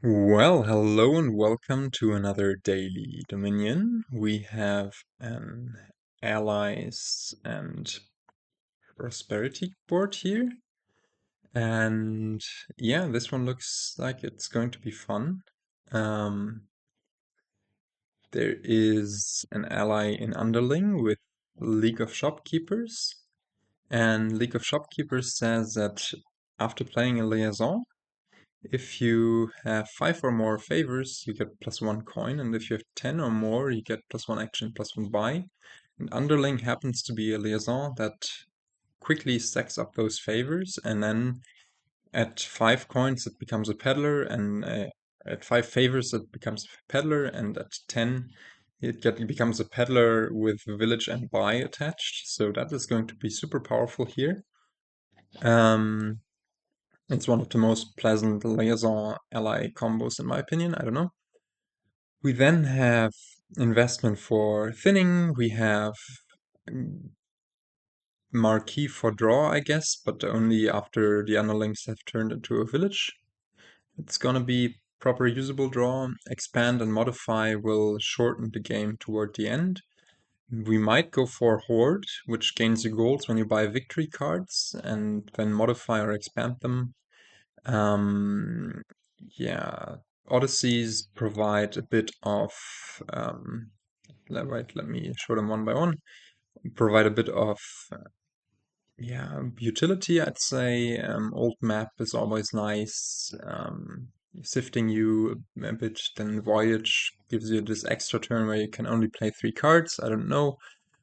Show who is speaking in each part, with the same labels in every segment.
Speaker 1: Well, hello and welcome to another daily Dominion. We have an allies and prosperity board here. And yeah, this one looks like it's going to be fun. Um, there is an ally in Underling with League of Shopkeepers. And League of Shopkeepers says that after playing a liaison, if you have 5 or more favors, you get +1 coin, and if you have 10 or more, you get +1 action, +1 buy. And Underling happens to be a liaison that quickly stacks up those favors, and then at 5 coins it becomes a peddler, and at 5 favors it becomes a peddler, and at 10 it becomes a peddler with village and buy attached. So that is going to be super powerful here. Um, it's one of the most pleasant liaison ally combos in my opinion. I don't know. We then have investment for thinning. We have Marquis for draw, I guess, but only after the underlings have turned into a village. It's gonna be proper usable draw. Expand and modify will shorten the game toward the end. We might go for Hoard, which gains you golds when you buy victory cards, and then modify or expand them. Um, yeah, Odysseys provide a bit of, let me show them one by one. Provide a bit of, utility, I'd say. Old map is always nice. Sifting you a bit, then Voyage gives you this extra turn where you can only play 3 cards. I don't know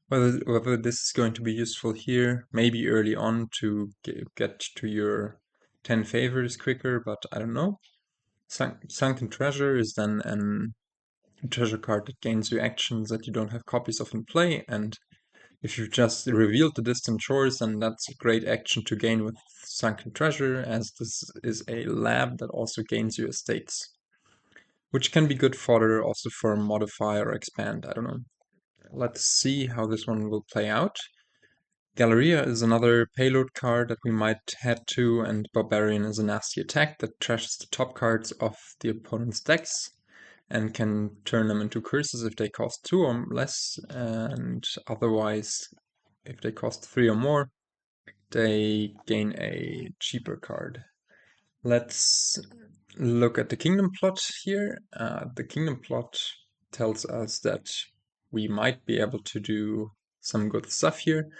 Speaker 1: whether this is going to be useful here. Maybe early on to get to your 10 favors quicker, but I don't know. Sunken Treasure is then a treasure card that gains you actions that you don't have copies of in play, and if you've just revealed the distant shores, then that's a great action to gain with Sunken Treasure, as this is a lab that also gains you estates, which can be good fodder also for modify or expand. I don't know. Let's see how this one will play out. Galleria is another payload card that we might head to, and Barbarian is a nasty attack that trashes the top cards of the opponent's decks and can turn them into curses if they cost 2 or less, and otherwise, if they cost 3 or more, they gain a cheaper card. Let's look at the kingdom plot here. The kingdom plot tells us that we might be able to do some good stuff here.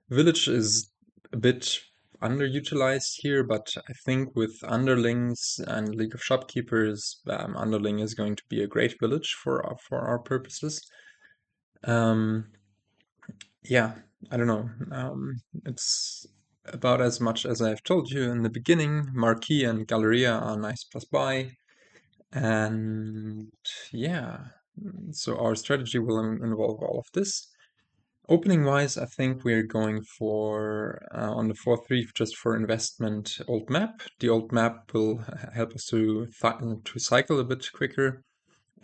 Speaker 1: Village is a bit underutilized here, but I think with Underlings and League of Shopkeepers, Underling is going to be a great village for our purposes. Yeah, I don't know. It's about as much as I've told you in the beginning. Marquis and Galleria are nice plus buy. And yeah, so our strategy will involve all of this. Opening wise, I think we're going for on the 4-3 just for investment old map. The old map will help us to cycle a bit quicker.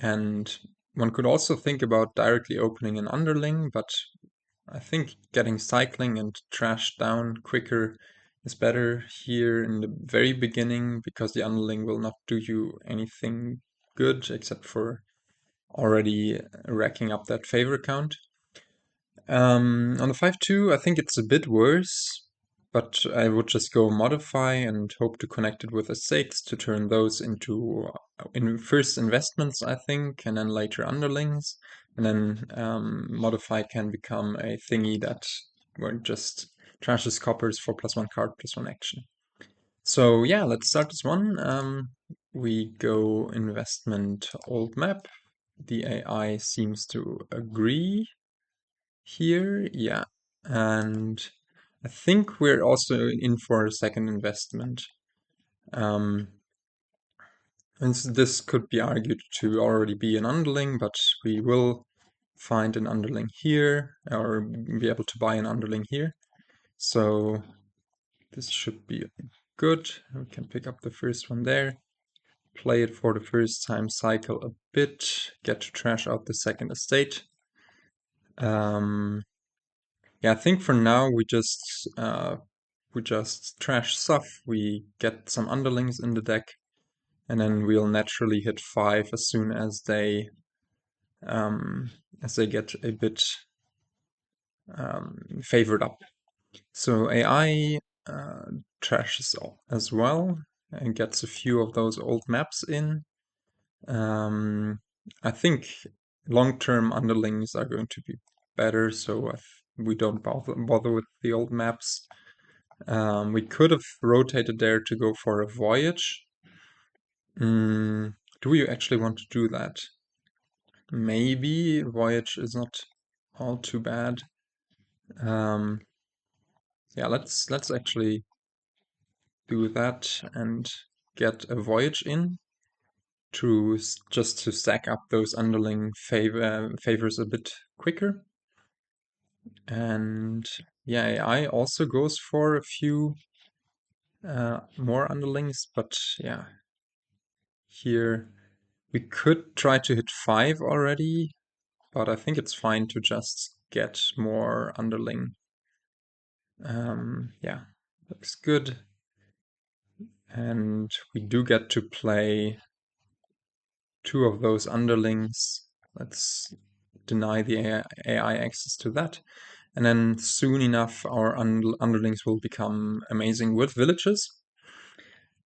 Speaker 1: And one could also think about directly opening an underling, but I think getting cycling and trash down quicker is better here in the very beginning, because the underling will not do you anything good except for already racking up that favor count. On the 5-2, I think it's a bit worse, but I would just go modify and hope to connect it with estates to turn those into first investments, I think, and then later underlings. And then modify can become a thingy that where it just trashes coppers for +1 card, +1 action. So yeah, let's start this one. We go investment old map. The AI seems to agree here, yeah. And I think we're also in for a second investment. And this could be argued to already be an underling, but we will find an underling here, or be able to buy an underling here. So this should be good. We can pick up the first one there, play it for the first time, cycle a bit, get to trash out the second estate. Yeah, I think for now we just trash stuff. We get some underlings in the deck, and then we'll naturally hit 5 as soon as they get a bit favored up. So AI trashes as well and gets a few of those old maps in. I think long-term underlings are going to be better, so if we don't bother with the old maps. We could have rotated there to go for a voyage. Do we actually want to do that? Maybe voyage is not all too bad. Yeah, let's actually do that and get a voyage in to just to stack up those underling favors a bit quicker. And yeah, AI also goes for a few more underlings, but yeah, here we could try to hit 5 already, but I think it's fine to just get more underling. Yeah, looks good. And we do get to play 2 of those underlings. Let's deny the AI access to that. And then soon enough, our underlings will become amazing with villages.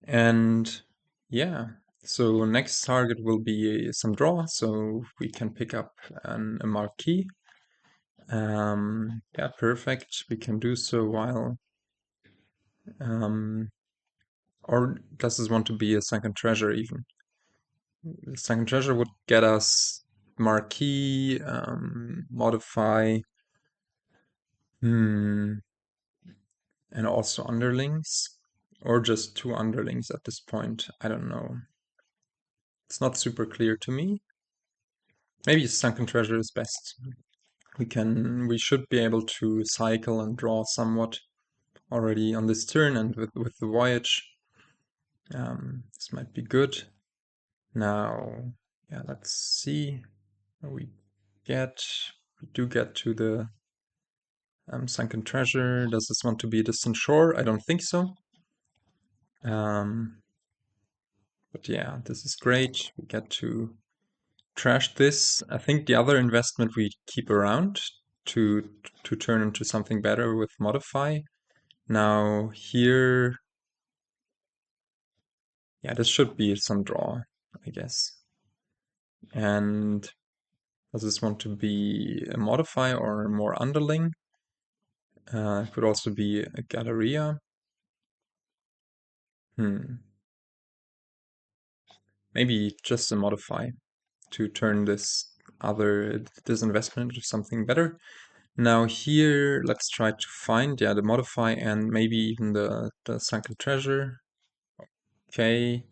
Speaker 1: And yeah, so next target will be some draw, so we can pick up a Marquis. Yeah, perfect. We can do so while... or does this want to be a Sunken Treasure even? The Sunken Treasure would get us Marquis, modify, and also underlings, or just 2 underlings at this point. I don't know. It's not super clear to me. Maybe Sunken Treasure is best. We should be able to cycle and draw somewhat already on this turn, and with the voyage, this might be good. Now, yeah, let's see. We do get to the Sunken Treasure. Does this want to be a distant shore? I don't think so. But yeah, this is great. We get to trash this. I think the other investment we keep around to turn into something better with modify. Now here, yeah, this should be some draw, I guess. And does this want to be a modify or more underling? It could also be a Galleria. Maybe just a modify to turn this investment into something better. Now here, let's try to find, yeah, the modify and maybe even the Sunken Treasure. Okay,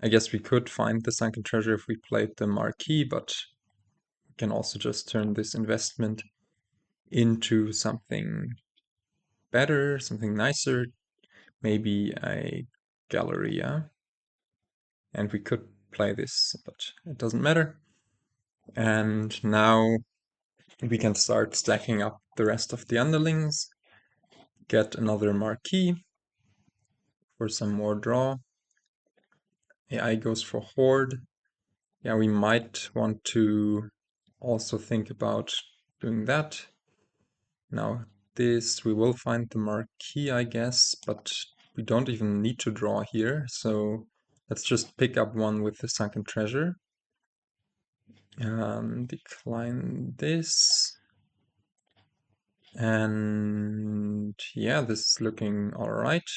Speaker 1: I guess we could find the Sunken Treasure if we played the Marquis, but we can also just turn this investment into something better, something nicer, maybe a Galleria. And we could play this, but it doesn't matter. And now we can start stacking up the rest of the underlings, get another Marquis for some more draw. AI goes for Hoard. Yeah, we might want to also think about doing that. Now this, we will find the Marquis, I guess, but we don't even need to draw here, so let's just pick up one with the Sunken Treasure. Decline this. And yeah, this is looking all right.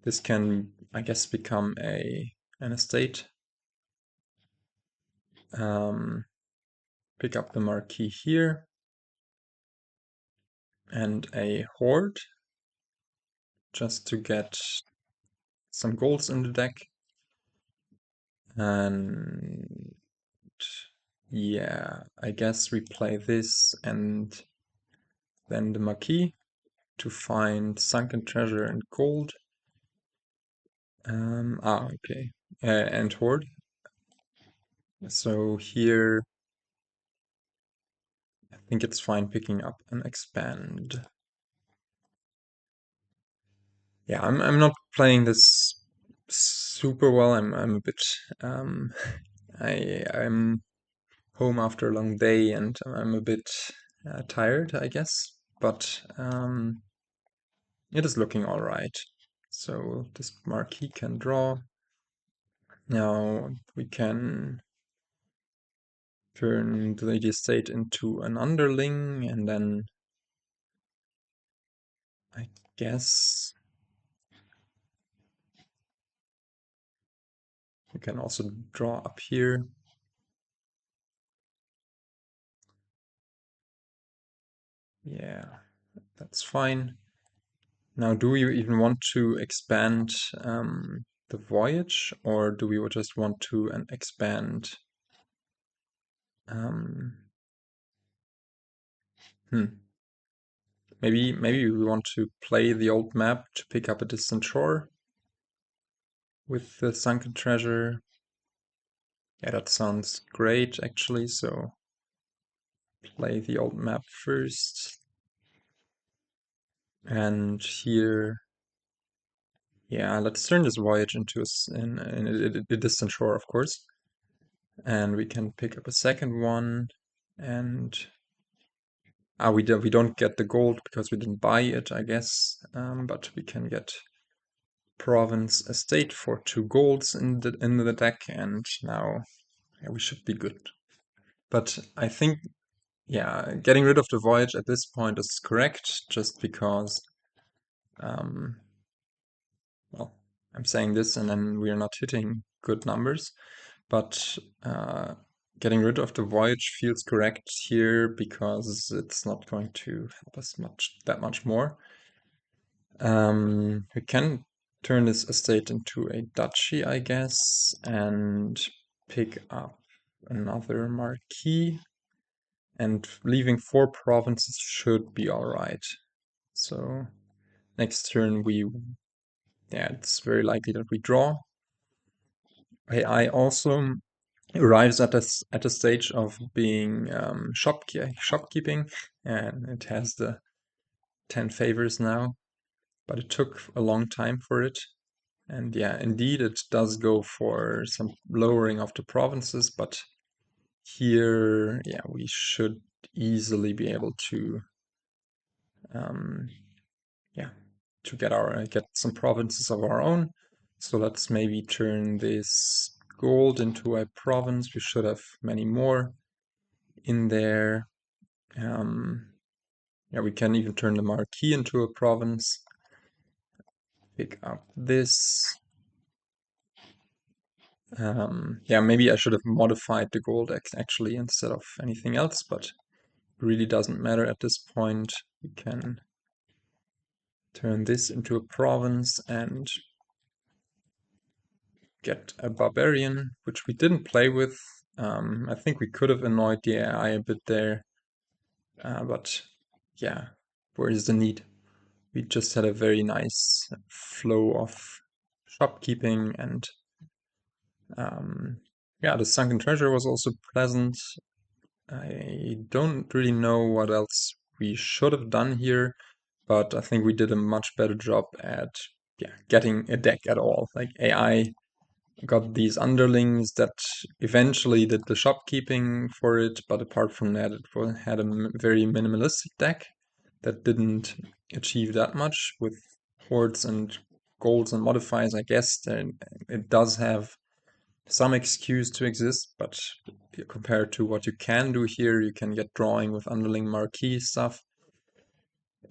Speaker 1: This can, I guess, become an estate. Pick up the Marquis here. And a Hoard, just to get some golds in the deck. And yeah, I guess we play this and then the Marquis to find Sunken Treasure and gold. Okay. And Hoard. So here, I think it's fine picking up an expand. Yeah, I'm not playing this super well. I'm a bit I'm home after a long day and I'm a bit tired, I guess. But it is looking all right. So this Marquis can draw. Now we can turn the Lady Estate into an Underling, and then I guess we can also draw up here. Yeah, that's fine. Now, do we even want to expand the voyage, or do we just want to expand? Um, Maybe we want to play the old map to pick up a distant shore with the sunken treasure. Yeah, that sounds great actually. So play the old map first, and here, yeah, let's turn this voyage into a distant shore, of course. And we can pick up a second one, and we don't get the gold because we didn't buy it, I guess. But we can get province estate for 2 golds in the deck, and now yeah, we should be good. But I think, yeah, getting rid of the voyage at this point is correct, just because, well, I'm saying this and then we are not hitting good numbers. But getting rid of the voyage feels correct here because it's not going to help us that much more. We can turn this estate into a duchy, I guess, and pick up another marquis. And leaving 4 provinces should be alright. So next turn yeah, it's very likely that we draw. I also arrives at a stage of being shopkeeping, and it has the 10 favors now, but it took a long time for it. And yeah, indeed, it does go for some lowering of the provinces, but here, yeah, we should easily be able to, yeah, to get some provinces of our own. So let's maybe turn this gold into a province. We should have many more in there. Yeah, we can even turn the Marquis into a province. Pick up this. Yeah, maybe I should have modified the gold actually instead of anything else, but it really doesn't matter at this point. We can turn this into a province and get a Barbarian, which we didn't play with. I think we could have annoyed the AI a bit there, but yeah, where is the need? We just had a very nice flow of shopkeeping, and yeah, the sunken treasure was also pleasant. I don't really know what else we should have done here, but I think we did a much better job at getting a deck at all. Like AI got these underlings that eventually did the shopkeeping for it, but apart from that, it had a very minimalistic deck that didn't achieve that much with hordes and golds and modifiers. I guess it does have some excuse to exist, but compared to what you can do here, you can get drawing with Underling Marquis stuff.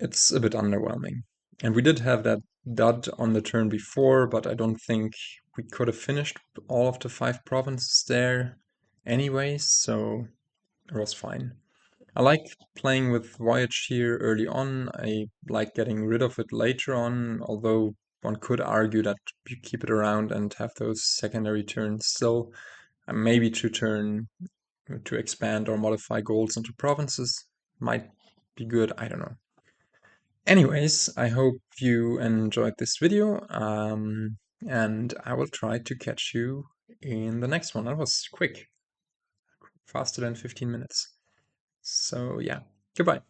Speaker 1: It's a bit underwhelming. And we did have that dud on the turn before, but I don't think we could have finished all of the 5 provinces there anyways, so it was fine. I like playing with Voyage here early on. I like getting rid of it later on, although one could argue that you keep it around and have those secondary turns still. Maybe to expand or modify golds into provinces might be good, I don't know. Anyways, I hope you enjoyed this video, and I will try to catch you in the next one. That was quick, faster than 15 minutes. So yeah, goodbye.